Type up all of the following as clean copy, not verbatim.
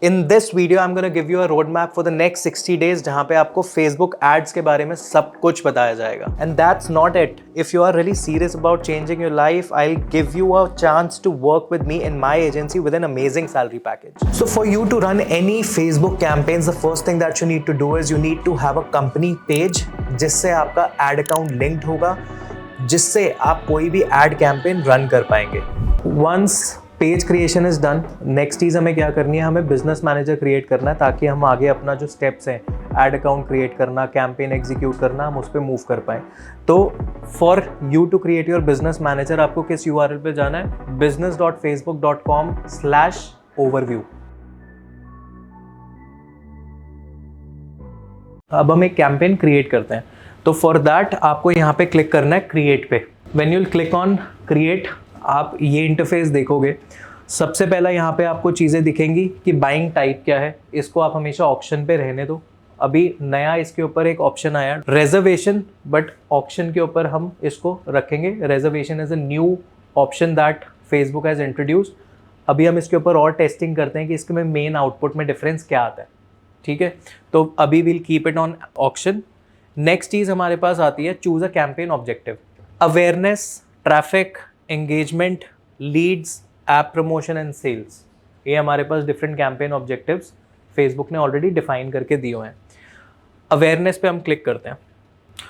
In this video I am gonna give you a road map for the next 60 days, जहां पे आपको Facebook ads के बारे में सब कुछ बताया जाएगा. And that's not it. If you are really serious about changing your life, I will give you a chance to work with me in my agency with an amazing salary package. So for you to run any Facebook campaigns, the first thing that you need to do is you need to have a company page, जिससे आपका ad account linked होगा, जिससे आप कोई भी ad campaign run कर पाएंगे. Once page creation is done, next चीज़ हमें क्या करनी है, हमें बिजनेस मैनेजर क्रिएट करना है, ताकि हम आगे अपना जो स्टेप्स हैं, एड अकाउंट क्रिएट करना, कैंपेन एग्जीक्यूट करना, हम उस पर मूव कर पाएँ. तो for you to create your business manager, आपको किस URL पे जाना है, business.facebook.com/overview. अब हम एक कैंपेन क्रिएट करते हैं. तो फॉर दैट आपको यहाँ पे क्लिक करना है क्रिएट पे. When you will click on create, आप ये इंटरफेस देखोगे. सबसे पहला यहाँ पे आपको चीज़ें दिखेंगी कि बाइंग टाइप क्या है. इसको आप हमेशा ऑप्शन पे रहने दो. अभी नया इसके ऊपर एक ऑप्शन आया रिजर्वेशन, बट ऑप्शन के ऊपर हम इसको रखेंगे. Reservation is a new option that Facebook has introduce. अभी हम इसके ऊपर और टेस्टिंग करते हैं कि इसके में मेन आउटपुट में डिफरेंस क्या आता है. ठीक है, तो अभी will keep it on option. Next चीज़ हमारे पास आती है choose a campaign objective. Awareness, traffic, engagement, leads, app promotion and sales, ये हमारे पास डिफरेंट कैंपेन ऑब्जेक्टिव्स फेसबुक ने ऑलरेडी डिफाइन करके दिए हुए हैं. अवेयरनेस पे हम क्लिक करते हैं.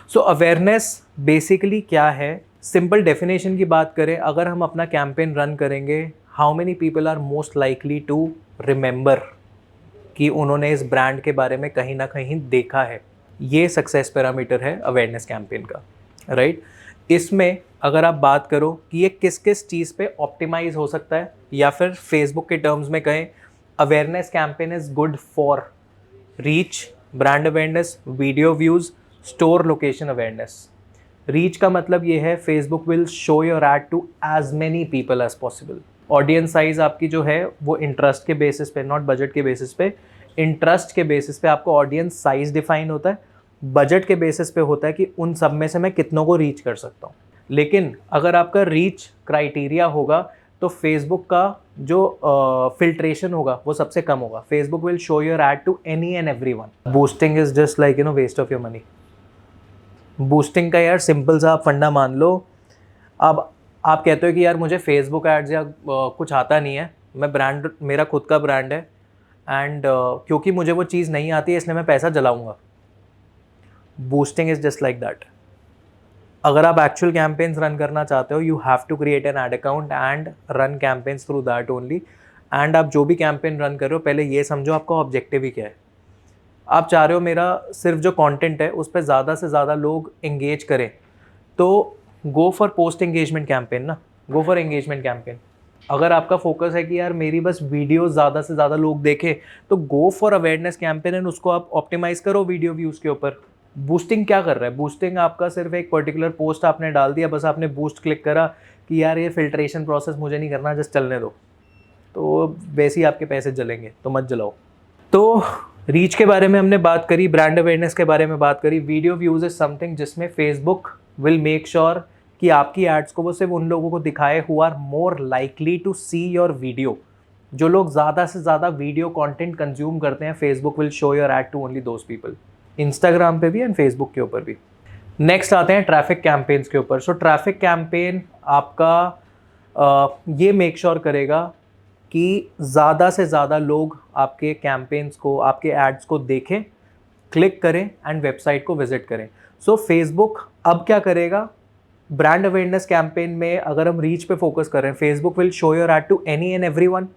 सो अवेयरनेस बेसिकली क्या है, सिंपल डेफिनेशन की बात करें, अगर हम अपना कैंपेन रन करेंगे, how many people are most likely to remember कि उन्होंने इस ब्रांड के बारे में कहीं ना कहीं देखा है. ये सक्सेस पैरामीटर है अवेयरनेस कैंपेन का, राइट. इसमें अगर आप बात करो कि ये किस किस चीज़ पे ऑप्टिमाइज हो सकता है, या फिर फेसबुक के टर्म्स में कहें, awareness campaign is good for reach, brand awareness, video views, store location awareness. Reach का मतलब ये है Facebook will show your ad to as many people as possible. Audience size आपकी जो है वो इंटरेस्ट के बेसिस पे, नॉट बजट के बेसिस पे, इंटरेस्ट के बेसिस पे आपको ऑडियंस साइज डिफाइन होता है. बजट के बेसिस पे होता है कि उन सब में से मैं कितनों को रीच कर सकता हूँ. लेकिन अगर आपका रीच क्राइटेरिया होगा तो फेसबुक का जो फिल्ट्रेशन होगा वो सबसे कम होगा. Facebook will show your ad to any and everyone. Boosting is just like waste of your money. Boosting का यार सिंपल सा आप फंडा मान लो. अब आप कहते हो कि यार मुझे फेसबुक एड्स या कुछ आता नहीं है, मैं ब्रांड, मेरा खुद का ब्रांड है, एंड क्योंकि मुझे वो चीज़ नहीं आती है इसलिए मैं पैसा जलाऊंगा. Boosting is just like that. अगर आप एक्चुअल कैंपेन्स रन करना चाहते हो, you have to create an ad account and run campaigns through that only. And आप जो भी कैंपेन रन कर रहे हो, पहले ये समझो आपका ऑब्जेक्टिव ही क्या है. आप चाह रहे हो मेरा सिर्फ जो कंटेंट है उस पर ज़्यादा से ज़्यादा लोग एंगेज करें, तो go for post engagement campaign ना, गो फॉर एंगेजमेंट कैंपेन. अगर आपका फोकस है कि यार मेरी बस वीडियो ज़्यादा से ज़्यादा लोग देखें, तो go for awareness campaign and उसको आप ऑप्टिमाइज़ करो वीडियो व्यूज़ के ऊपर. बूस्टिंग क्या कर रहा है, बूस्टिंग आपका सिर्फ एक पर्टिकुलर पोस्ट आपने डाल दिया, बस आपने बूस्ट क्लिक करा कि यार ये फिल्ट्रेशन प्रोसेस मुझे नहीं करना, जस्ट चलने दो, तो वैसे ही आपके पैसे जलेंगे, तो मत जलाओ. तो रीच के बारे में हमने बात करी, ब्रांड अवेयरनेस के बारे में बात करी. वीडियो व्यूज़ इज समथिंग जिसमें फेसबुक विल मेक श्योर कि आपकी एड्स को वो सिर्फ उन लोगों को दिखाए who are more likely to see your video. जो लोग ज़्यादा से ज़्यादा वीडियो कंटेंट कंज्यूम करते हैं, Facebook will show your ad to only those people. Instagram पे भी एंड फेसबुक के ऊपर भी. नेक्स्ट आते हैं ट्रैफिक कैंपेन्स के ऊपर. सो ट्रैफिक कैंपेन आपका ये मेक श्योर करेगा कि ज़्यादा से ज़्यादा लोग आपके कैंपेन्स को, आपके एड्स को देखें, क्लिक करें एंड वेबसाइट को विजिट करें. सो फेसबुक अब क्या करेगा, ब्रांड अवेयरनेस कैंपेन में अगर हम रीच पे फोकस कर रहे हैं, Facebook will show your ad to any and everyone.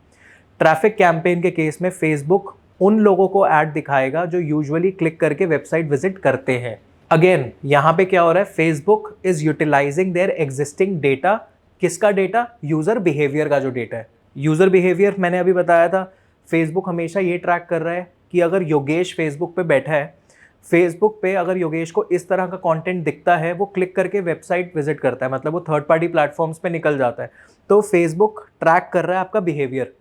Traffic campaign के केस में फेसबुक उन लोगों को ऐड दिखाएगा जो यूजुअली क्लिक करके वेबसाइट विजिट करते हैं. अगेन यहाँ पे क्या हो रहा है, Facebook is utilising their existing data. किसका डेटा, यूजर बिहेवियर का जो डेटा है. यूजर बिहेवियर मैंने अभी बताया था, फेसबुक हमेशा ये ट्रैक कर रहा है कि अगर योगेश फेसबुक पे बैठा है, फेसबुक पे अगर योगेश को इस तरह का कंटेंट दिखता है, वो क्लिक करके वेबसाइट विजिट करता है, मतलब वो थर्ड पार्टी प्लेटफॉर्म्स पे निकल जाता है. तो फेसबुक ट्रैक कर रहा है आपका बिहेवियर.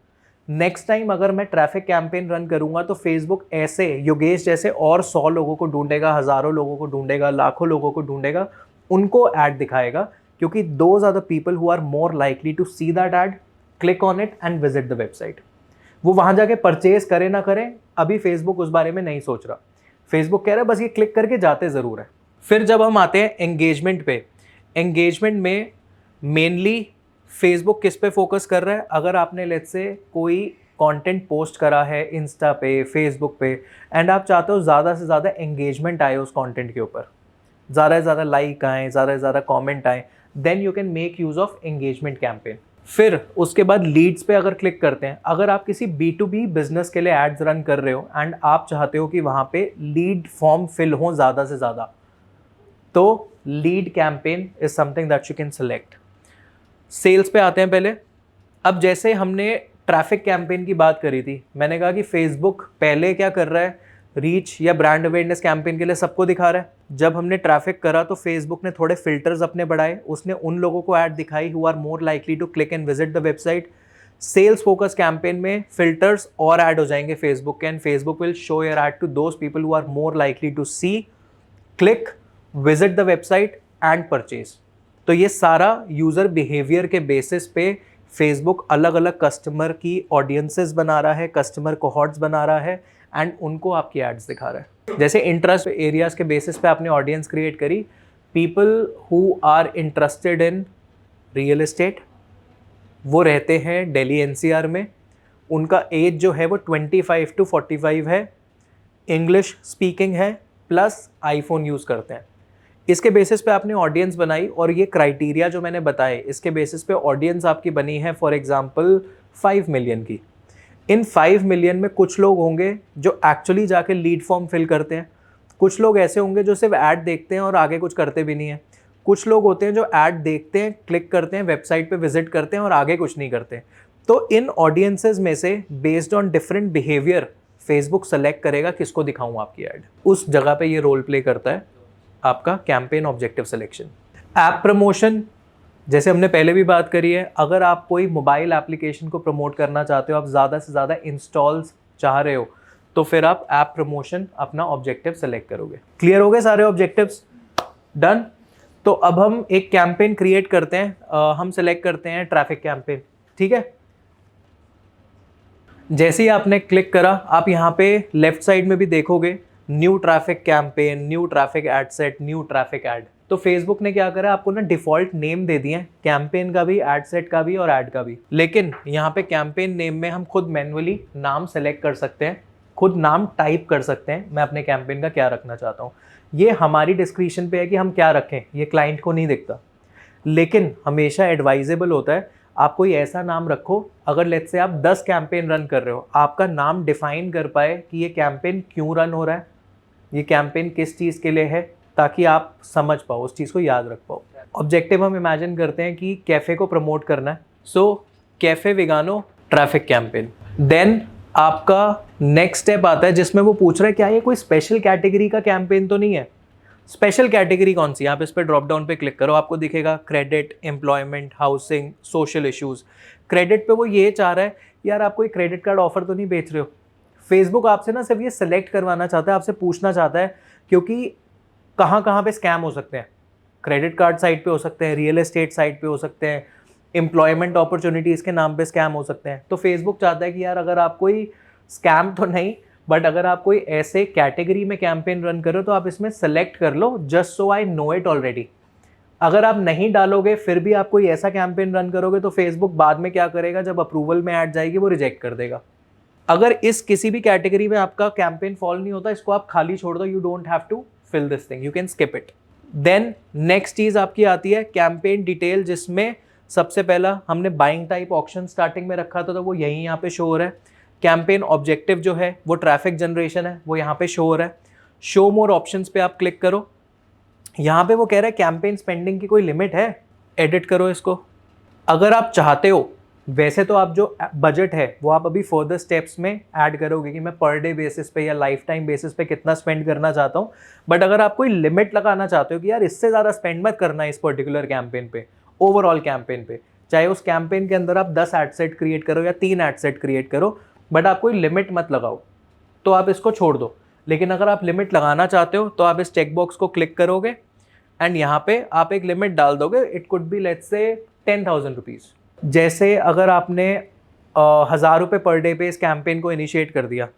नेक्स्ट टाइम अगर मैं ट्रैफिक कैंपेन रन करूंगा तो फेसबुक ऐसे योगेश जैसे और 100 लोगों को ढूंढेगा, हज़ारों लोगों को ढूंढेगा, लाखों लोगों को ढूंढेगा, उनको ऐड दिखाएगा, क्योंकि those are the people who are more likely to see that ad, click on it and visit the website. वो वहां जाके परचेज करे ना करें, अभी फेसबुक उस बारे में नहीं सोच रहा। फेसबुक कह रहा है बस ये क्लिक करके जाते ज़रूर है। फिर जब हम आते हैं एंगेजमेंट पे, एंगेजमेंट में मेनली फेसबुक किस पे फोकस कर रहा है, अगर आपने लेट्स से कोई कंटेंट पोस्ट करा है इंस्टा पे, फेसबुक पे, एंड आप चाहते हो ज़्यादा से ज़्यादा एंगेजमेंट आए उस कंटेंट के ऊपर, ज़्यादा से ज़्यादा लाइक आए, ज़्यादा से ज़्यादा कमेंट आए, then you can make use of engagement campaign. फिर उसके बाद लीड्स पे अगर क्लिक करते हैं, अगर आप किसी B2B बिजनेस के लिए एड्स रन कर रहे हो एंड आप चाहते हो कि वहाँ पे लीड फॉर्म फिल हो ज़्यादा से ज़्यादा, तो lead campaign is something that you can select. Sales पे आते हैं पहले। अब जैसे हमने ट्रैफिक कैंपेन की बात करी थी, मैंने कहा कि फेसबुक पहले क्या कर रहा है, रीच या ब्रांड अवेयरनेस कैंपेन के लिए सबको दिखा रहा है। जब हमने ट्रैफिक करा तो फेसबुक ने थोड़े फिल्टर्स अपने बढ़ाए, उसने उन लोगों को ऐड दिखाई who are more likely to click and visit the website. Sales focus campaign में फिल्टर्स और ऐड हो जाएंगे फेसबुक के, and Facebook will show your ad to those people who are more likely to see, click, visit the website and purchase. तो ये सारा user behaviour के basis पे फेसबुक अलग अलग कस्टमर की ऑडियंसेस बना रहा है, कस्टमर कोहॉर्ट्स बना रहा है, एंड उनको आपकी एड्स दिखा रहा है। जैसे इंटरेस्ट एरियाज के बेसिस पे आपने ऑडियंस क्रिएट करी, people who are interested in real estate, वो रहते हैं दिल्ली NCR में, उनका एज जो है वो 25 to 45 है, इंग्लिश स्पीकिंग है, प्लस आईफोन यूज़ करते हैं। इसके बेसिस पे आपने ऑडियंस बनाई, और ये क्राइटेरिया जो मैंने बताए इसके बेसिस पे ऑडियंस आपकी बनी है फॉर एग्जांपल 5 मिलियन की। इन 5 मिलियन में कुछ लोग होंगे जो एक्चुअली जाके लीड फॉर्म फिल करते हैं, कुछ लोग ऐसे होंगे जो सिर्फ ऐड देखते हैं और आगे कुछ करते भी नहीं है, कुछ लोग होते हैं जो ऐड देखते हैं, क्लिक करते हैं, वेबसाइट पे विजिट करते हैं और आगे कुछ नहीं करते। तो इन ऑडियंसेस में से based on different behaviour Facebook select करेगा किसको दिखाऊं आपकी ऐड। उस जगह पे ये रोल प्ले करता है आपका campaign objective selection. App promotion, जैसे हमने पहले भी बात करी है, अगर आप कोई मोबाइल एप्लीकेशन को प्रमोट करना चाहते हो, आप ज़्यादा से ज़्यादा इंस्टॉल्स चाह रहे हो, तो फिर आप ऐप प्रमोशन अपना ऑब्जेक्टिव सेलेक्ट करोगे। क्लियर हो गए सारे ऑब्जेक्टिव्स? डन। तो अब हम एक कैंपेन क्रिएट करते हैं, हम सेलेक्ट करते हैं ट्रैफिक कैंपेन, ठीक है। जैसे ही आपने क्लिक करा, आप यहाँ पे लेफ्ट साइड में भी देखोगे new traffic campaign, new traffic ad set, new traffic ad. तो फेसबुक ने क्या करा, आपको ना डिफॉल्ट नेम दे दिए कैंपेन का भी, एड सेट का भी और एड का भी। लेकिन यहाँ पे कैंपेन नेम में हम खुद मैन्युअली नाम सेलेक्ट कर सकते हैं, खुद नाम टाइप कर सकते हैं, मैं अपने कैंपेन का क्या रखना चाहता हूँ। ये हमारी डिस्क्रिप्शन पे है कि हम क्या रखें, ये क्लाइंट को नहीं दिखता। लेकिन हमेशा एडवाइजेबल होता है आप कोई ऐसा नाम रखो, अगर लेट्स से आप 10 कैंपेन रन कर रहे हो, आपका नाम डिफाइन कर पाए कि ये कैंपेन क्यों रन हो रहा है, ये कैंपेन किस चीज़ के लिए है, ताकि आप समझ पाओ, उस चीज़ को याद रख पाओ। ऑब्जेक्टिव हम इमेजिन करते हैं कि कैफ़े को प्रमोट करना है, सो कैफ़े वेगानो ट्रैफिक कैंपेन। देन आपका नेक्स्ट स्टेप आता है जिसमें वो पूछ रहा है क्या ये कोई स्पेशल कैटेगरी का कैंपेन तो नहीं है। स्पेशल कैटेगरी कौन सी, आप इस पर ड्रॉप डाउन पे क्लिक करो, आपको दिखेगा credit, employment, housing, social issues. Credit पे वो ये चाह रहा है यार आप कोई क्रेडिट कार्ड ऑफर तो नहीं बेच रहे हो। फेसबुक आपसे ना सिर्फ ये सेलेक्ट करवाना चाहता है, आपसे पूछना चाहता है, क्योंकि कहाँ कहाँ पे स्कैम हो सकते हैं। क्रेडिट कार्ड साइट पे हो सकते हैं, रियल एस्टेट साइट पे हो सकते हैं, एम्प्लॉयमेंट अपॉर्चुनिटीज़ के नाम पे स्कैम हो सकते हैं। तो फेसबुक चाहता है कि यार अगर आप कोई स्कैम तो नहीं, बट अगर आप कोई ऐसे कैटेगरी में कैंपेन रन करो तो आप इसमें सेलेक्ट कर लो, just so I know it already. अगर आप नहीं डालोगे फिर भी आप कोई ऐसा कैंपेन रन करोगे तो फेसबुक बाद में क्या करेगा, जब अप्रूवल में ऐड जाएगी वो रिजेक्ट कर देगा। अगर इस किसी भी कैटेगरी में आपका कैंपेन फॉल नहीं होता, इसको आप खाली छोड़ दो, you don't have to fill this thing, you can skip it. Then next चीज आपकी आती है कैंपेन डिटेल, जिसमें सबसे पहला हमने बाइंग टाइप ऑप्शन स्टार्टिंग में रखा था, तो वो यही यहाँ पे शो हो रहा है। कैंपेन ऑब्जेक्टिव जो है वो ट्रैफिक जनरेशन है, वो यहाँ पे शो हो रहा है। शो मोर ऑप्शंस पे आप क्लिक करो, यहाँ पे वो कह रहा है कैंपेन स्पेंडिंग की कोई लिमिट है, एडिट करो इसको। अगर आप चाहते हो, वैसे तो आप जो बजट है वो आप अभी फर्दर स्टेप्स में ऐड करोगे कि मैं पर डे बेसिस पे या लाइफ टाइम बेसिस पे कितना स्पेंड करना चाहता हूँ, बट अगर आप कोई लिमिट लगाना चाहते हो कि यार इससे ज़्यादा स्पेंड मत करना है इस पर्टिकुलर कैंपेन पे, ओवरऑल कैंपेन पे, चाहे उस कैंपेन के अंदर आप 10 एड सेट क्रिएट करो या 3 एड सेट क्रिएट करो, बट आप कोई लिमिट मत लगाओ, तो आप इसको छोड़ दो। लेकिन अगर आप लिमिट लगाना चाहते हो तो आप इस चेक बॉक्स को क्लिक करोगे एंड यहाँ पे आप एक लिमिट डाल दोगे, it could be let's say 10,000 rupees. जैसे अगर आपने ₹1000 पर डे पे इस कैंपेन को इनिशिएट कर दिया।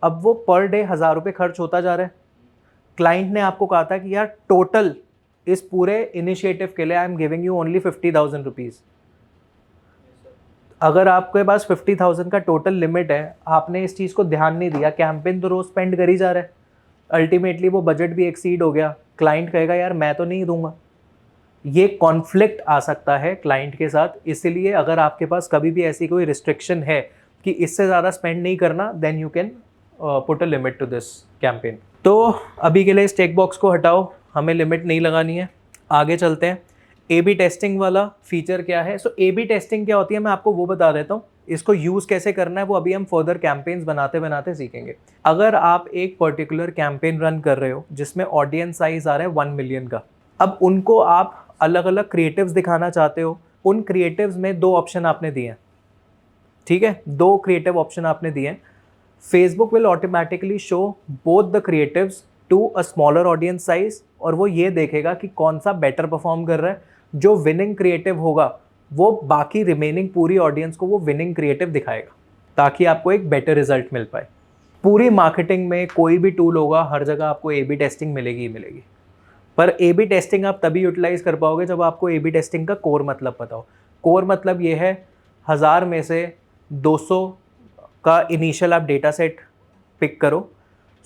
अब वो पर डे ₹1000 खर्च होता जा रहा है। क्लाइंट ने आपको कहा था कि यार टोटल इस पूरे इनिशिएटिव के लिए I am giving you only ₹50,000। अगर आपके पास 50,000 का टोटल लिमिट है, आपने इस चीज़ को ध्यान नहीं दिया, कैंपेन तो रोज स्पेंड कर ही जा रहा है, अल्टीमेटली वो बजट भी एक्सीड हो गया, क्लाइंट कहेगा यार मैं तो नहीं दूंगा। ये कॉन्फ्लिक्ट आ सकता है क्लाइंट के साथ। इसलिए अगर आपके पास कभी भी ऐसी कोई रिस्ट्रिक्शन है कि इससे ज़्यादा स्पेंड नहीं करना, then you can put a limit to this campaign. तो अभी के लिए इस टेक बॉक्स को हटाओ, हमें लिमिट नहीं लगानी है। आगे चलते हैं। ए बी टेस्टिंग वाला फीचर क्या है? सो ए बी टेस्टिंग क्या होती है मैं आपको वो बता देता हूँ। इसको यूज़ कैसे करना है वो अभी हम फर्दर कैंपेन्स बनाते बनाते सीखेंगे। अगर आप एक पर्टिकुलर कैंपेन रन कर रहे हो जिसमें ऑडियंस साइज आ रहा है 1 मिलियन का, अब उनको आप अलग अलग क्रिएटिव्स दिखाना चाहते हो। उन क्रिएटिव्स में 2 ऑप्शन आपने दिए हैं, ठीक है, 2 क्रिएटिव ऑप्शन आपने दिए हैं। Facebook will automatically show both the creatives to a smaller audience size, और वो ये देखेगा कि कौन सा बेटर परफॉर्म कर रहा है। जो विनिंग क्रिएटिव होगा वो बाकी रिमेनिंग पूरी ऑडियंस को वो विनिंग क्रिएटिव दिखाएगा, ताकि आपको एक बेटर रिजल्ट मिल पाए। पूरी मार्केटिंग में कोई भी टूल होगा, हर जगह आपको ए बी टेस्टिंग मिलेगी ही मिलेगी, पर ए बी टेस्टिंग आप तभी यूटिलाइज कर पाओगे जब आपको ए बी टेस्टिंग का कोर मतलब पता हो। कोर मतलब ये है 1000 में से 200 का इनिशियल आप डेटा सेट पिक करो,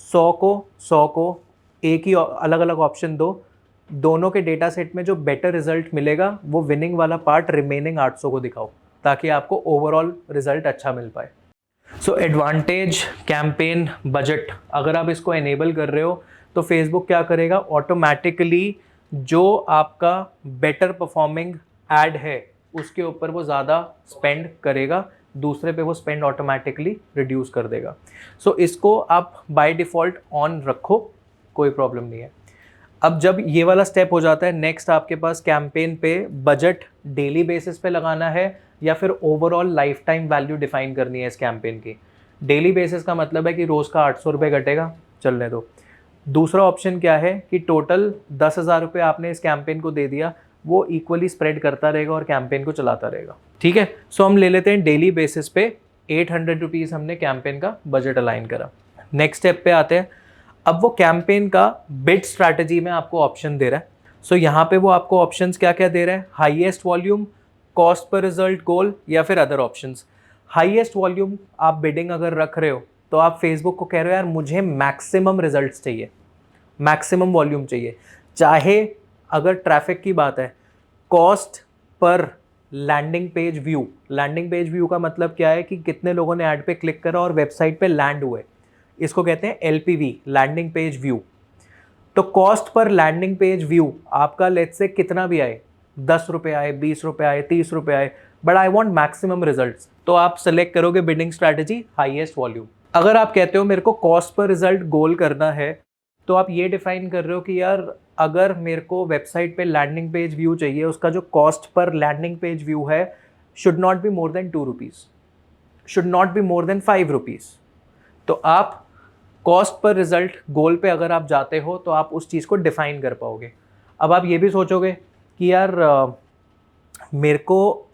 100 को एक ही अलग अलग ऑप्शन दो, दोनों के डेटा सेट में जो बेटर रिजल्ट मिलेगा वो विनिंग वाला पार्ट रिमेनिंग 800 को दिखाओ, ताकि आपको ओवरऑल रिजल्ट अच्छा मिल पाए। सो एडवांटेज कैंपेन बजट, अगर आप इसको एनेबल कर रहे हो तो फेसबुक क्या करेगा, ऑटोमेटिकली जो आपका बेटर परफॉर्मिंग ऐड है उसके ऊपर वो ज़्यादा स्पेंड करेगा, दूसरे पे वो स्पेंड ऑटोमेटिकली रिड्यूस कर देगा। सो इसको आप बाय डिफ़ॉल्ट ऑन रखो, कोई प्रॉब्लम नहीं है। अब जब ये वाला स्टेप हो जाता है, नेक्स्ट आपके पास कैंपेन पे बजट डेली बेसिस पे लगाना है या फिर overall life time value define करनी है इस कैंपेन की। डेली बेसिस का मतलब है कि रोज़ का 800 रुपये घटेगा, चलने दो। दूसरा ऑप्शन क्या है कि टोटल 10,000 रुपये आपने इस कैंपेन को दे दिया, वो इक्वली स्प्रेड करता रहेगा और कैंपेन को चलाता रहेगा, ठीक है। सो हम ले लेते हैं डेली बेसिस पे 800 रुपीज़ हमने कैंपेन का बजट अलाइन करा। नेक्स्ट स्टेप पे आते हैं। अब वो कैंपेन का बिड स्ट्रैटेजी में आपको ऑप्शन दे रहा है। सो यहाँ पे वो आपको ऑप्शंस क्या क्या दे रहा है, हाईएस्ट वॉल्यूम, कॉस्ट पर रिजल्ट गोल, या फिर अदर ऑप्शंस। हाईएस्ट वॉल्यूम आप बिडिंग अगर रख रहे हो तो आप फेसबुक को कह रहे हो यार मुझे मैक्सिमम रिजल्ट्स चाहिए, मैक्सिमम वॉल्यूम चाहिए। चाहे अगर ट्रैफिक की बात है, कॉस्ट पर landing page view, landing page view का मतलब क्या है कि कितने लोगों ने ऐड पे क्लिक करा और वेबसाइट पे लैंड हुए, इसको कहते हैं LPV, लैंडिंग पेज व्यू। तो कॉस्ट पर लैंडिंग पेज व्यू आपका लेट्स से कितना भी आए, 10 रुपये आए, 20 रुपये आए, 30 रुपये आए, but I want maximum results, तो आप सेलेक्ट करोगे बिडिंग स्ट्रैटेजी हाईएस्ट वॉल्यूम। अगर आप कहते हो मेरे को कॉस्ट पर रिजल्ट गोल करना है, तो आप ये डिफाइन कर रहे हो कि यार अगर मेरे को वेबसाइट पे लैंडिंग पेज व्यू चाहिए, उसका जो कॉस्ट पर लैंडिंग पेज व्यू है should not be more than 2 rupees, should not be more than 5 rupees. तो आप कॉस्ट पर रिजल्ट गोल पे अगर आप जाते हो तो आप उस चीज़ को डिफाइन कर पाओगे। अब आप ये भी सोचोगे कि यार मेरे को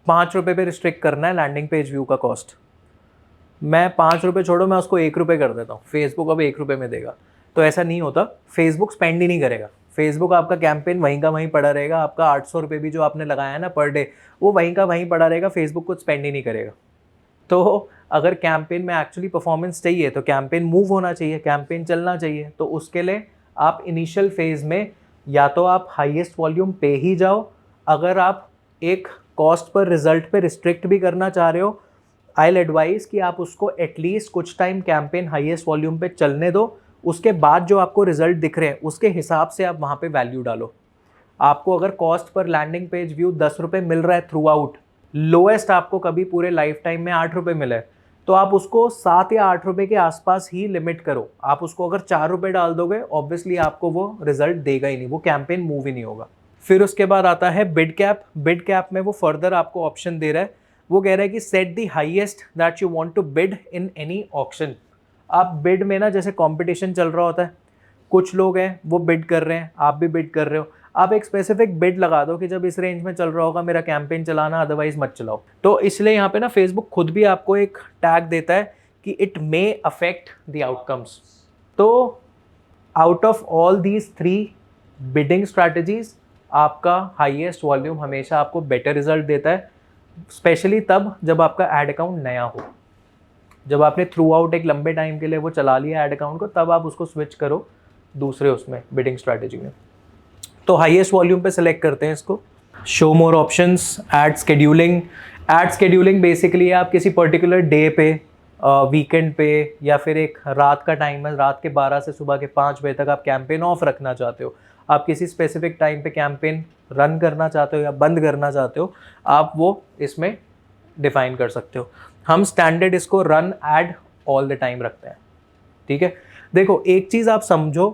5 रुपये पे रिस्ट्रिक्ट करना है लैंडिंग पेज व्यू का कॉस्ट, मैं 5 रुपये छोड़ो, मैं उसको 1 रुपये कर देता हूँ, फेसबुक अब 1 रुपये में देगा। तो ऐसा नहीं होता, फेसबुक स्पेंड ही नहीं करेगा। फेसबुक आपका कैंपेन वहीं का वहीं पड़ा रहेगा, आपका 800 रुपये भी जो आपने लगाया है ना पर डे, वो वहीं का वहीं पड़ा रहेगा, फेसबुक कुछ स्पेंड ही नहीं करेगा। तो अगर कैंपेन में एक्चुअली परफॉर्मेंस चाहिए तो कैंपेन मूव होना चाहिए, कैंपेन चलना चाहिए, तो उसके लिए आप इनिशियल फेज में या तो आप हाईएस्ट वॉल्यूम पे ही जाओ। अगर आप एक कॉस्ट पर रिजल्ट पे रिस्ट्रिक्ट भी करना चाह रहे हो, आई विल एडवाइज कि आप उसको एटलीस्ट कुछ टाइम कैंपेन हाईएस्ट वॉल्यूम पे चलने दो, उसके बाद जो आपको रिजल्ट दिख रहे हैं उसके हिसाब से आप वहाँ पे वैल्यू डालो। आपको अगर cost per landing page view 10 रुपये मिल रहा है थ्रू आउट, लोएस्ट आपको कभी पूरे लाइफ टाइम में 8 रुपये मिला है, तो आप उसको 7 या 8 रुपये के आसपास ही लिमिट करो। आप उसको अगर 4 रुपये डाल दोगे, ऑब्वियसली आपको वो रिजल्ट देगा ही नहीं, वो कैंपेन मूव ही नहीं होगा। फिर उसके बाद आता है बिड कैप। बिड कैप में वो फर्दर आपको ऑप्शन दे रहा है, वो कह रहा है कि set the highest that you want to bid in any auction. आप बिड में ना, जैसे कंपटीशन चल रहा होता है, कुछ लोग हैं वो बिड कर रहे हैं, आप भी बिड कर रहे हो, आप एक स्पेसिफिक बिड लगा दो कि जब इस रेंज में चल रहा होगा मेरा कैंपेन चलाना, अदरवाइज मत चलाओ। तो इसलिए यहाँ पे ना फेसबुक खुद भी आपको एक टैग देता है कि it may affect the outcomes. तो out of all these 3 bidding strategies आपका हाईएस्ट वॉल्यूम हमेशा आपको बेटर रिजल्ट देता है, स्पेशली तब जब आपका एड अकाउंट नया हो। जब आपने थ्रू आउट एक लंबे टाइम के लिए वो चला लिया एड अकाउंट को, तब आप उसको स्विच करो दूसरे उसमें बिडिंग स्ट्रैटेजी में। तो हाईएस्ट वॉल्यूम पे सेलेक्ट करते हैं इसको। Show more options, ad scheduling. Ad scheduling basically आप किसी पर्टिकुलर डे पे, वीकेंड पे, या फिर एक रात का टाइम है, रात के 12 से सुबह के 5 बजे तक आप कैंपेन ऑफ रखना चाहते हो, आप किसी स्पेसिफिक टाइम पे कैंपेन रन करना चाहते हो या बंद करना चाहते हो, आप वो इसमें डिफाइन कर सकते हो। हम स्टैंडर्ड इसको run ad all the time रखते हैं, ठीक है। देखो एक चीज़ आप समझो,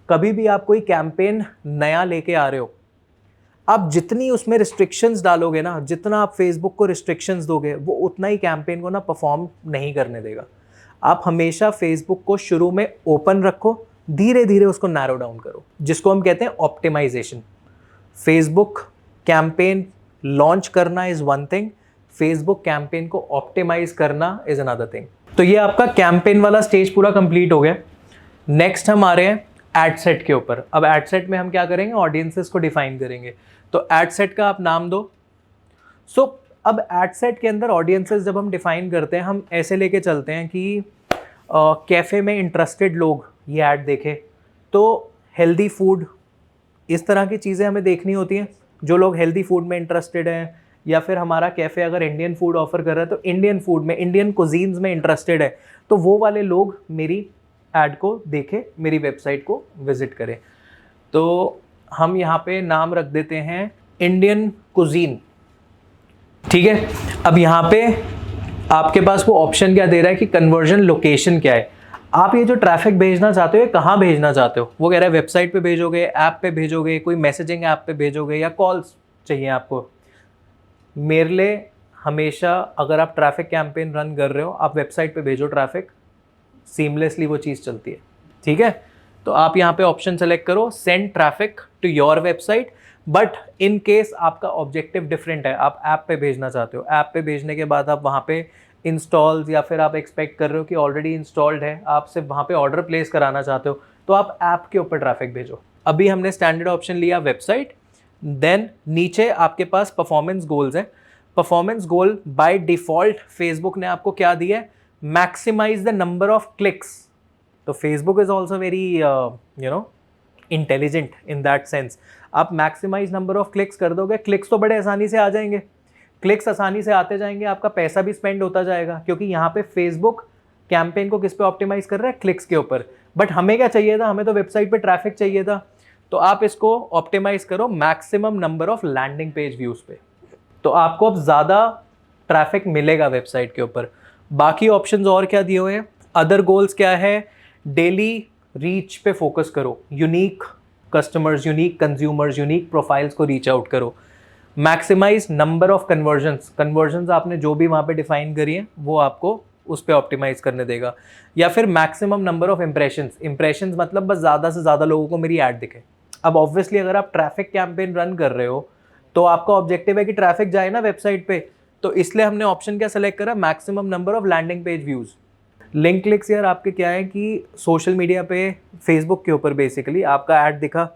कभी भी आप कोई कैंपेन नया लेके आ रहे हो, आप जितनी उसमें रिस्ट्रिक्शंस डालोगे ना, जितना आप फेसबुक को रिस्ट्रिक्शंस दोगे, वो उतना ही कैंपेन को ना परफॉर्म नहीं करने देगा। आप हमेशा फेसबुक को शुरू में ओपन रखो, धीरे धीरे उसको नैरो डाउन करो, जिसको हम कहते हैं ऑप्टिमाइजेशन। फेसबुक कैंपेन लॉन्च करना is one thing, Facebook campaign को ऑप्टिमाइज करना इज अनदर थिंग। तो ये आपका कैंपेन वाला स्टेज पूरा कंप्लीट हो गया। नेक्स्ट हम आ रहे हैं एड सेट के ऊपर। अब एड सेट में हम क्या करेंगे, ऑडियंसेस को डिफाइन करेंगे। तो एड सेट का आप नाम दो। अब एड सेट के अंदर ऑडियंसेस जब हम डिफाइन करते हैं, हम ऐसे लेके चलते हैं कि कैफ़े में इंटरेस्टेड लोग ये ऐड देखें, तो हेल्दी फूड, इस तरह की चीज़ें हमें देखनी होती हैं। जो लोग हेल्दी फूड में इंटरेस्टेड हैं, या फिर हमारा कैफ़े अगर इंडियन फूड ऑफर कर रहा है तो इंडियन फूड में, इंडियन कुजीन्स में इंटरेस्टेड है, तो वो वाले लोग मेरी ऐड को देखें, मेरी वेबसाइट को विजिट करें। तो हम यहाँ पे नाम रख देते हैं इंडियन कुजीन, ठीक है। अब यहाँ पे आपके पास वो ऑप्शन क्या दे रहा है कि कन्वर्जन लोकेशन क्या है। आप ये जो ट्रैफिक भेजना चाहते हो ये कहाँ भेजना चाहते हो, वो कह रहा है वेबसाइट पे भेजोगे, ऐप पे भेजोगे, कोई मैसेजिंग ऐप पे भेजोगे, या कॉल्स चाहिए आपको। मेरे लिए हमेशा अगर आप ट्रैफिक कैंपेन रन कर रहे हो, आप वेबसाइट पे भेजो ट्रैफिक, सीमलेसली वो चीज़ चलती है, ठीक है। तो आप यहाँ पे ऑप्शन सेलेक्ट करो send traffic to your website. But in case आपका ऑब्जेक्टिव डिफरेंट है, आप ऐप पे भेजना चाहते हो, ऐप पे भेजने के बाद आप वहाँ पे इंस्टॉल्स, या फिर आप एक्सपेक्ट कर रहे हो कि ऑलरेडी इंस्टॉल्ड है, आप सिर्फ वहाँ पे ऑर्डर प्लेस कराना चाहते हो, तो आप ऐप के ऊपर ट्रैफिक भेजो। अभी हमने स्टैंडर्ड ऑप्शन लिया वेबसाइट। देन नीचे आपके पास परफॉर्मेंस गोल्स है। Performance goal by default Facebook ने आपको क्या दिया है, maximize the number of clicks. तो Facebook is also very intelligent in that sense. आप मैक्सिमाइज नंबर ऑफ क्लिक्स कर दोगे, क्लिक्स तो बड़े आसानी से आ जाएंगे, क्लिक्स आसानी से आते जाएंगे, आपका पैसा भी स्पेंड होता जाएगा, क्योंकि यहाँ पे फेसबुक कैंपेन को किस पे ऑप्टिमाइज कर रहा है, क्लिक्स के ऊपर। बट हमें क्या चाहिए था, हमें तो वेबसाइट पे ट्रैफिक चाहिए था, तो आप इसको ऑप्टिमाइज करो maximum number of landing page views पे, तो आपको अब ज़्यादा ट्रैफिक मिलेगा वेबसाइट के ऊपर। बाकी ऑप्शंस और क्या दिए हुए हैं, अदर गोल्स क्या है, डेली रीच पे फोकस करो, unique customers, unique consumers, unique profiles को रीच आउट करो। मैक्सिमाइज नंबर ऑफ कन्वर्जन्स आपने जो भी वहाँ पे डिफाइन करी है वो आपको उस पर ऑप्टिमाइज करने देगा। या फिर मैक्सिमम नंबर ऑफ इंप्रेशंस मतलब बस ज़्यादा से ज़्यादा लोगों को मेरी ऐड दिखे। अब ऑब्वियसली अगर आप ट्रैफिक कैंपेन रन कर रहे हो तो आपका ऑब्जेक्टिव है कि ट्रैफिक जाए ना वेबसाइट पे, तो इसलिए हमने ऑप्शन क्या सेलेक्ट करा, maximum number of landing page views. Link clicks यार आपके क्या है कि सोशल मीडिया पे, फेसबुक के ऊपर बेसिकली आपका ऐड दिखा,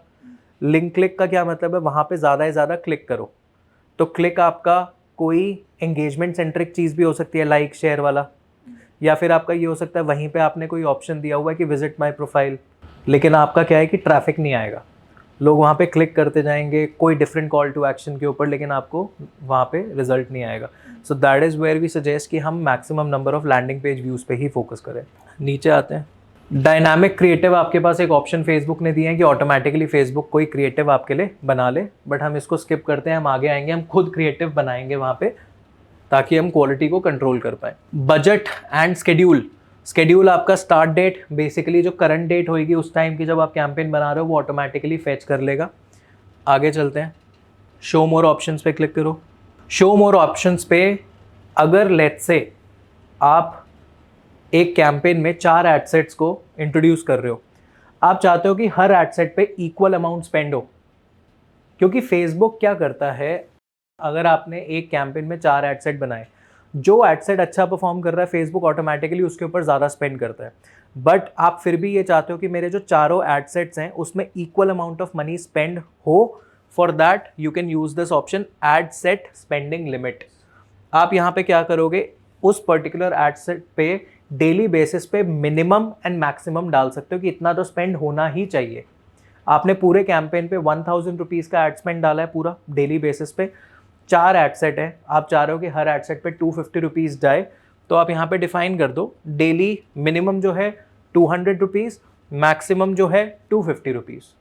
लिंक क्लिक का क्या मतलब है, वहाँ पे ज़्यादा से ज़्यादा क्लिक करो। तो क्लिक आपका कोई एंगेजमेंट सेंट्रिक चीज़ भी हो सकती है, लाइक शेयर वाला, या फिर आपका ये हो सकता है वहीं पे आपने कोई ऑप्शन दिया हुआ है कि विजिट माय प्रोफाइल, लेकिन आपका क्या है कि ट्रैफिक नहीं आएगा, लोग वहाँ पे क्लिक करते जाएंगे कोई डिफरेंट कॉल टू एक्शन के ऊपर, लेकिन आपको वहाँ पे रिजल्ट नहीं आएगा। So that is where we suggest कि हम maximum number of landing page views पे ही फोकस करें। नीचे आते हैं, डायनामिक क्रिएटिव आपके पास एक ऑप्शन फेसबुक ने दिया है कि ऑटोमेटिकली फेसबुक कोई क्रिएटिव आपके लिए बना ले, बट हम इसको स्किप करते हैं, हम आगे आएंगे, हम खुद क्रिएटिव बनाएंगे वहाँ पे ताकि हम क्वालिटी को कंट्रोल कर पाएँ। बजट एंड स्केड्यूल आपका स्टार्ट डेट बेसिकली जो करंट डेट होगी उस टाइम की जब आप कैंपेन बना रहे हो वो ऑटोमेटिकली फेच कर लेगा। आगे चलते हैं, शो मोर ऑप्शंस पे क्लिक करो। शो मोर ऑप्शंस पे अगर लेट्स से आप एक कैंपेन में 4 एड सेट्स को इंट्रोड्यूस कर रहे हो, आप चाहते हो कि हर एड सेट पे इक्वल अमाउंट स्पेंड हो, क्योंकि फेसबुक क्या करता है, अगर आपने एक कैंपेन में 4 एड सेट बनाए, जो एड सेट अच्छा परफॉर्म कर रहा है फेसबुक ऑटोमेटिकली उसके ऊपर ज़्यादा स्पेंड करता है। बट आप फिर भी ये चाहते हो कि मेरे जो चारों एड सेट्स हैं उसमें equal amount of money spend हो। For that you can use this option ad set spending limit. आप यहाँ पे क्या करोगे, उस पर्टिकुलर एड सेट पे डेली बेसिस पे मिनिमम एंड मैक्सिमम डाल सकते हो कि इतना तो स्पेंड होना ही चाहिए। आपने पूरे कैंपेन पे 1000 रुपीज़ का एड स्पेंड डाला है पूरा डेली बेसिस पे, 4 एड सेट है, आप चाह रहे हो कि हर एड सेट पे 250 रुपीज़ जाए, तो आप यहाँ पे डिफाइन कर दो डेली मिनिमम जो है 200 रुपीज़, मैक्सिमम जो है 250 रुपीज़।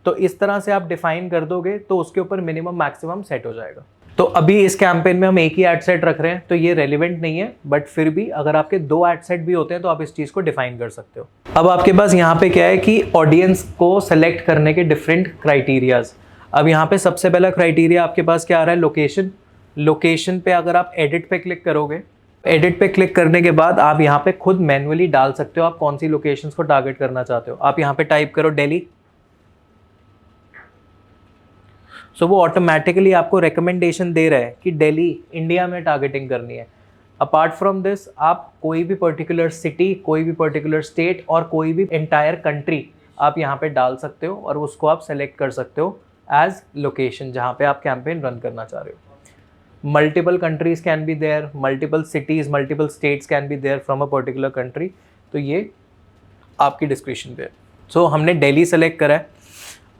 तो इस तरह से आप डिफाइन कर दोगे तो उसके ऊपर मिनिमम मैक्सिमम सेट हो जाएगा। तो अभी इस कैंपेन में हम एक ही एड सेट रख रहे हैं तो ये रेलिवेंट नहीं है, बट फिर भी अगर आपके 2 एड सेट भी होते हैं तो आप इस चीज़ को डिफाइन कर सकते हो। अब आपके पास यहाँ पे क्या है कि ऑडियंस को सेलेक्ट करने के डिफरेंट क्राइटेरियाज। अब यहाँ पे सबसे पहला क्राइटेरिया आपके पास क्या आ रहा है, लोकेशन। लोकेशन पे अगर आप एडिट पे क्लिक करोगे, एडिट पे क्लिक करने के बाद आप यहाँ पे खुद मैन्युअली डाल सकते हो आप कौन सी लोकेशंस को टारगेट करना चाहते हो। आप यहाँ पे टाइप करो दिल्ली, सो वो ऑटोमेटिकली आपको रिकमेंडेशन दे रहा है कि दिल्ली इंडिया में टारगेटिंग करनी है। अपार्ट फ्रॉम दिस आप कोई भी पर्टिकुलर सिटी, कोई भी पर्टिकुलर स्टेट और कोई भी एंटायर कंट्री आप यहाँ पे डाल सकते हो और उसको आप सेलेक्ट कर सकते हो एज लोकेशन जहाँ पे आप कैंपेन रन करना चाह रहे हो। Multiple countries can be there, multiple cities, multiple states can be there from a particular country, तो ये आपकी डिस्क्रिप्शन पे है। सो हमने दिल्ली सेलेक्ट करा है।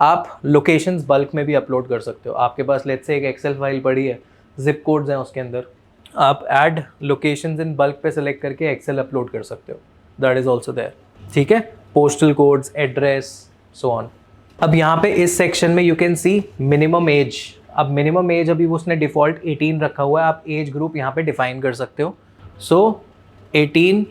आप लोकेशंस बल्क में भी अपलोड कर सकते हो। आपके पास लेट्स से एक एक्सेल फाइल पड़ी है, जिप कोड्स हैं उसके अंदर, आप ऐड लोकेशंस इन बल्क पे सेलेक्ट करके एक्सेल अपलोड कर सकते हो, दैट इज ऑल्सो देयर। ठीक है, postal codes, address, so on. अब यहाँ पे इस सेक्शन में you can see minimum age. अब मिनिमम एज अभी उसने डिफ़ॉल्ट 18 रखा हुआ है, आप एज ग्रुप यहाँ पे डिफाइन कर सकते हो। सो 18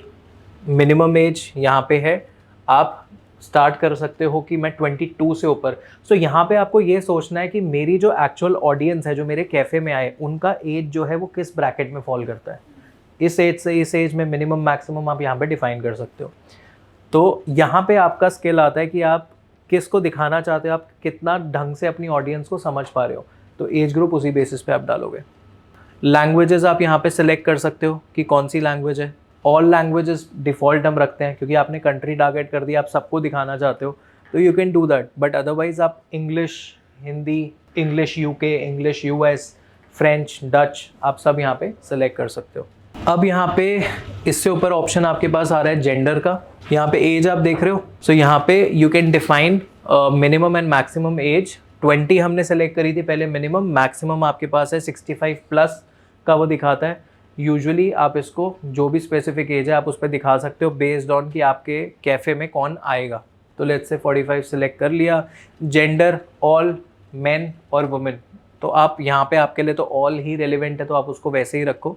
मिनिमम एज यहाँ पे है, आप स्टार्ट कर सकते हो कि मैं 22 से ऊपर। सो यहाँ पे आपको ये सोचना है कि मेरी जो एक्चुअल ऑडियंस है जो मेरे कैफ़े में आए, उनका एज जो है वो किस ब्रैकेट में फॉल करता है। इस एज से इस एज में मिनिमम मैक्सिमम आप यहाँ पे डिफाइन कर सकते हो। तो यहाँ पे आपका स्किल आता है कि आप किसको दिखाना चाहते हो, आप कितना ढंग से अपनी ऑडियंस को समझ पा रहे हो, तो एज ग्रुप उसी बेसिस पे आप डालोगे। लैंग्वेजेस आप यहाँ पे सिलेक्ट कर सकते हो कि कौन सी लैंग्वेज है। ऑल लैंग्वेजेस डिफ़ॉल्ट हम रखते हैं क्योंकि आपने कंट्री टारगेट कर दिया, आप सबको दिखाना चाहते हो, तो you can do that. But otherwise आप English, Hindi, English UK, English US, French, Dutch, आप सब यहाँ पे सिलेक्ट कर सकते हो। अब यहाँ पे इससे ऊपर ऑप्शन आपके पास आ रहा है जेंडर का। यहाँ पे एज आप देख रहे हो, सो यहाँ पे you can define minimum and maximum age. 20 हमने सेलेक्ट करी थी पहले मिनिमम, मैक्सिमम आपके पास है 65 प्लस का वो दिखाता है। यूजुअली आप इसको जो भी स्पेसिफिक एज है आप उस पर दिखा सकते हो बेस्ड ऑन कि आपके कैफ़े में कौन आएगा। तो लेट्स से 45 सेलेक्ट कर लिया। जेंडर ऑल मेन और वुमेन, तो आप यहाँ पे आपके लिए तो ऑल ही रेलिवेंट है तो आप उसको वैसे ही रखो।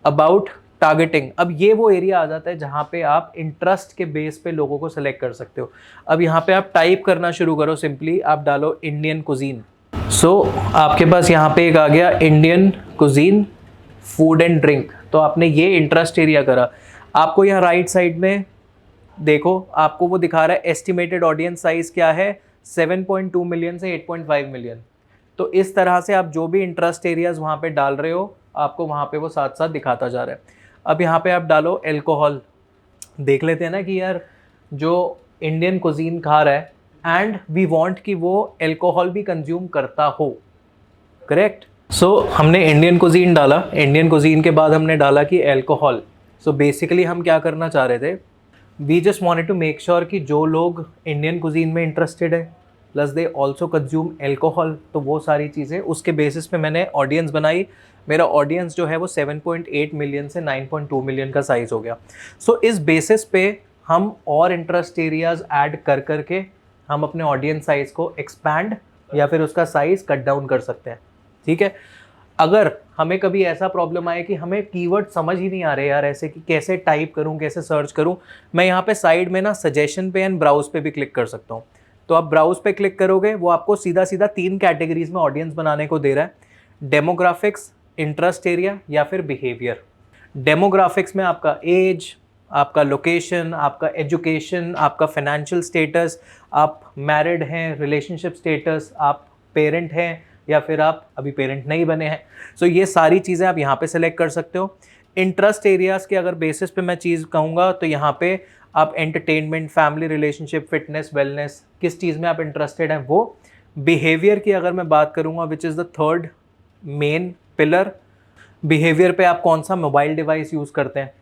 अबाउट टारगेटिंग, अब ये वो एरिया आ जाता है जहाँ पे आप इंटरेस्ट के बेस पे लोगों को सेलेक्ट कर सकते हो। अब यहाँ पे आप टाइप करना शुरू करो, सिंपली आप डालो इंडियन कुजीन। सो आपके पास यहाँ पे एक आ गया Indian cuisine food and drink, तो आपने ये इंटरेस्ट एरिया करा। आपको यहाँ राइट साइड में देखो आपको वो दिखा रहा है एस्टिमेटेड ऑडियंस साइज क्या है, 7.2 मिलियन से 8.5 मिलियन। तो इस तरह से आप जो भी इंटरेस्ट एरियाज वहाँ पे डाल रहे हो आपको वहाँ पे वो साथ साथ दिखाता जा रहा है। अब यहाँ पे आप डालो एल्कोहल, देख लेते हैं ना कि यार जो इंडियन कुजीन खा रहा है एंड वी वांट कि वो एल्कोहल भी कंज्यूम करता हो, करेक्ट। सो हमने इंडियन कुजीन डाला, इंडियन कुजीन के बाद हमने डाला कि एल्कोहल। सो बेसिकली हम क्या करना चाह रहे थे, we just wanted to make sure कि जो लोग इंडियन कुजीन में इंटरेस्टेड है plus they also consume alcohol, तो वो सारी चीज़ें उसके बेसिस पे मैंने ऑडियंस बनाई। मेरा ऑडियंस जो है वो 7.8 मिलियन से 9.2 मिलियन का साइज़ हो गया। सो इस बेसिस पे हम और इंटरेस्ट एरियाज ऐड कर करके हम अपने ऑडियंस साइज़ को एक्सपैंड या फिर उसका साइज़ कट डाउन कर सकते हैं, ठीक है। अगर हमें कभी ऐसा प्रॉब्लम आए कि हमें कीवर्ड समझ ही नहीं आ रहे यार ऐसे कि कैसे टाइप करूं, कैसे सर्च करूं, मैं यहाँ पे साइड में ना सजेशन पे एंड ब्राउज पे भी क्लिक कर सकता हूँ। तो आप ब्राउज पे क्लिक करोगे वो आपको सीधा सीधा 3 कैटेगरीज में ऑडियंस बनाने को दे रहा है, डेमोग्राफिक्स, इंटरेस्ट एरिया या फिर बिहेवियर। डेमोग्राफिक्स में आपका एज, आपका लोकेशन, आपका एजुकेशन, आपका फाइनेंशियल स्टेटस, आप मैरिड हैं, रिलेशनशिप स्टेटस, आप पेरेंट हैं या फिर आप अभी पेरेंट नहीं बने हैं। सो ये सारी चीज़ें आप यहाँ पे सेलेक्ट कर सकते हो। इंटरेस्ट एरियाज़ के अगर बेसिस पे मैं चीज़ कहूँगा तो यहाँ पे आप entertainment, family relationship, fitness, wellness, किस चीज़ में आप इंटरेस्टेड हैं वो। बिहेवियर की अगर मैं बात करूँगा which is the third main pillar, behaviour पे आप कौन सा मोबाइल डिवाइस यूज़ करते हैं।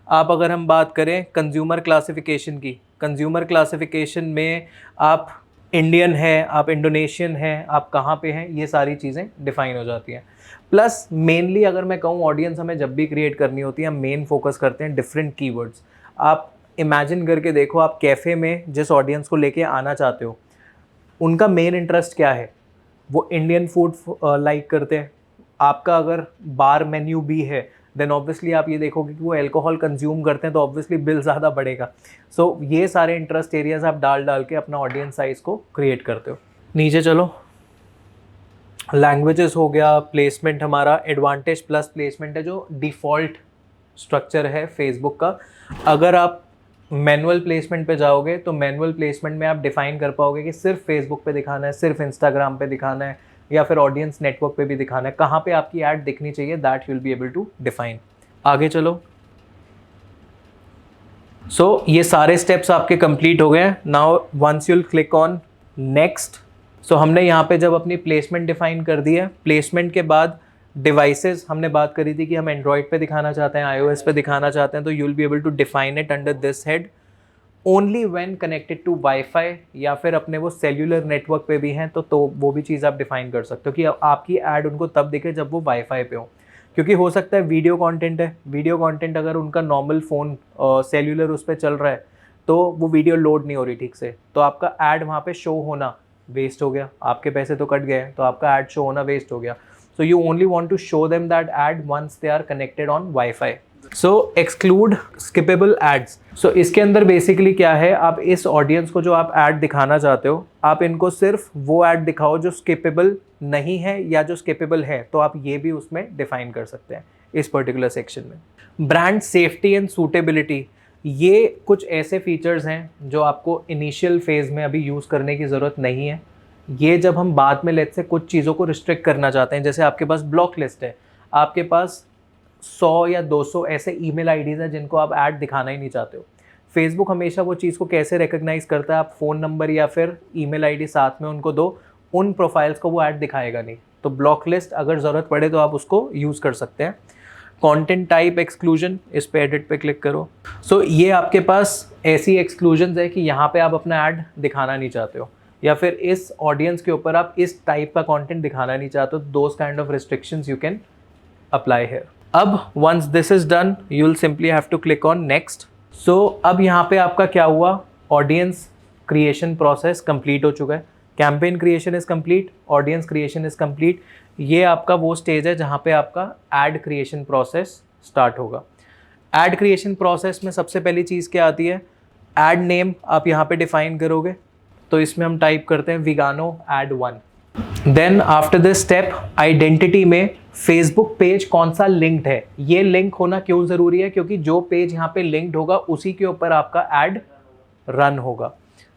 आप अगर हम बात करें कंज्यूमर क्लासिफिकेशन की, कंज्यूमर क्लासिफिकेशन में आप इंडियन है, आप इंडोनेशियन हैं, आप कहाँ पे हैं, ये सारी चीज़ें डिफाइन हो जाती हैं। प्लस मेनली अगर मैं कहूँ ऑडियंस हमें जब भी क्रिएट करनी होती है, हम मेन फोकस करते हैं डिफरेंट कीवर्ड्स। आप इमेजिन करके देखो, आप कैफ़े में जिस ऑडियंस को लेके आना चाहते हो उनका मेन इंटरेस्ट क्या है, वो इंडियन फूड लाइक करते हैं। आपका अगर बार मेन्यू भी है देन ऑब्वियसली आप ये देखोगे कि वो अल्कोहल कंज्यूम करते हैं, तो ऑब्वियसली बिल ज़्यादा बढ़ेगा। सो ये सारे इंटरेस्ट एरियाज आप डाल के अपना ऑडियंस साइज को क्रिएट करते हो। नीचे चलो, लैंग्वेजेस हो गया, प्लेसमेंट हमारा एडवांटेज प्लस प्लेसमेंट है जो डिफ़ॉल्ट स्ट्रक्चर है फेसबुक का। अगर आप मैनुअल प्लेसमेंट पे जाओगे तो मैनुअल प्लेसमेंट में आप डिफाइन कर पाओगे कि सिर्फ फेसबुक पे दिखाना है, सिर्फ इंस्टाग्राम पे दिखाना है, या फिर ऑडियंस नेटवर्क पे भी दिखाना है, कहाँ पे आपकी ऐड दिखनी चाहिए, that you will be able to define. आगे चलो। सो ये सारे स्टेप्स आपके कंप्लीट हो गए हैं। Now once you'll click on next. So हमने यहाँ पे जब अपनी प्लेसमेंट डिफाइन कर दी है, प्लेसमेंट के बाद डिवाइसेस हमने बात करी थी कि हम एंड्रॉयड पे दिखाना चाहते हैं, iOS पे दिखाना चाहते हैं, तो you will be able to define it under this head only when connected to wifi, या फिर अपने वो सेल्यूलर नेटवर्क पे भी हैं तो वो भी चीज़ आप डिफाइन कर सकते हो कि आपकी ऐड उनको तब दिखे जब वो वाईफाई पे हो। क्योंकि हो सकता है वीडियो कंटेंट है, वीडियो कंटेंट अगर उनका नॉर्मल फ़ोन सेल्यूलर उस पर चल रहा है तो वो वीडियो लोड नहीं हो रही ठीक से, तो आपका ऐड वहाँ पे शो होना वेस्ट हो गया, आपके पैसे तो कट गए, तो आपका ऐड शो होना वेस्ट हो गया। So you only want to show them that ad once they are connected on Wi-Fi. So exclude skippable ads. So इसके अंदर बेसिकली क्या है, आप इस ऑडियंस को जो आप ऐड दिखाना चाहते हो, आप इनको सिर्फ वो ऐड दिखाओ जो स्किपेबल नहीं है, या जो स्किपेबल है तो आप ये भी उसमें डिफाइन कर सकते हैं इस पर्टिकुलर सेक्शन में। ब्रांड सेफ्टी एंड सूटेबिलिटी, ये कुछ ऐसे फीचर्स हैं जो आपको इनिशियल फेज में अभी यूज़ करने की ज़रूरत नहीं है। ये जब हम बाद में लेट से कुछ चीज़ों को रिस्ट्रिक्ट करना चाहते हैं, जैसे आपके पास ब्लॉक लिस्ट है, आपके पास 100 या 200 ऐसे ईमेल आईडीज़ हैं जिनको आप ऐड दिखाना ही नहीं चाहते हो। फेसबुक हमेशा वो चीज़ को कैसे रिकग्नाइज करता है, आप फ़ोन नंबर या फिर ईमेल आईडी साथ में उनको दो, उन प्रोफाइल्स को वो ऐड दिखाएगा नहीं। तो ब्लॉक लिस्ट अगर ज़रूरत पड़े तो आप उसको यूज़ कर सकते हैं। कंटेंट टाइप एक्सक्लूजन, इस पे एडिट पे क्लिक करो। सो ये आपके पास ऐसी एक्सक्लूजन है कि यहाँ पे आप अपना ऐड दिखाना नहीं चाहते हो, या फिर इस ऑडियंस के ऊपर आप इस टाइप का कंटेंट दिखाना नहीं चाहते हो, those kind of restrictions you can apply here. अब once this is done you will simply have to click on next. So अब यहाँ पे आपका क्या हुआ, ऑडियंस क्रिएशन प्रोसेस कंप्लीट हो चुका है, campaign creation is complete, audience creation is complete. ये आपका वो स्टेज है जहाँ पे आपका एड क्रिएशन प्रोसेस स्टार्ट होगा। एड क्रिएशन प्रोसेस में सबसे पहली चीज़ क्या आती है, एड नेम आप यहाँ पे डिफाइन करोगे, तो इसमें हम टाइप करते हैं विगानो ad 1। Then after this step identity में फेसबुक पेज कौन सा लिंक्ड है, ये लिंक होना क्यों ज़रूरी है, क्योंकि जो पेज यहाँ पे लिंक्ड होगा उसी के ऊपर आपका एड रन होगा।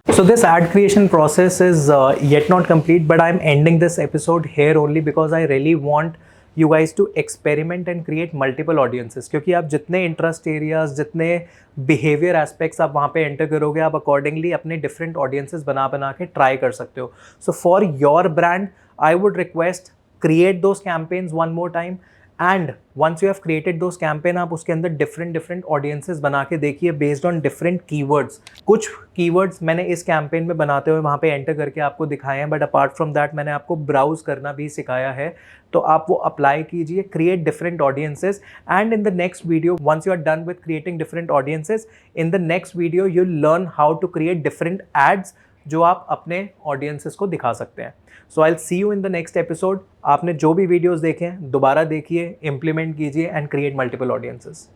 So this ad creation process is yet not complete, but I'm ending this episode here only because I really want you guys to experiment and create multiple audiences, क्योंकि आप जितने interest areas, जितने behaviour aspects आप वहाँ पे enter करोगे, आप accordingly अपने डिफरेंट ऑडियंसेस बना के ट्राई कर सकते हो। So for your brand I would request create those campaigns one more time, and once you have created those campaign आप उसके अंदर डिफरेंट ऑडियंसेस बना के देखिए बेस्ड ऑन डिफरेंट कीवर्ड्स। कुछ कीवर्ड्स मैंने इस कैंपेन में बनाते हुए वहाँ पे एंटर करके आपको दिखाए हैं, बट अपार्ट फ्रॉम दैट मैंने आपको ब्राउज करना भी सिखाया है, तो आप वो अप्लाई कीजिए, create different audiences, and in the next video once you are done with creating different audiences, in the next video you learn how to create different ads जो आप अपने ऑडियंसेस को दिखा सकते हैं। So I will see you in the next episode. आपने जो भी वीडियोस देखे हैं दोबारा देखिए, इम्प्लीमेंट कीजिए एंड क्रिएट मल्टीपल ऑडियंसेस।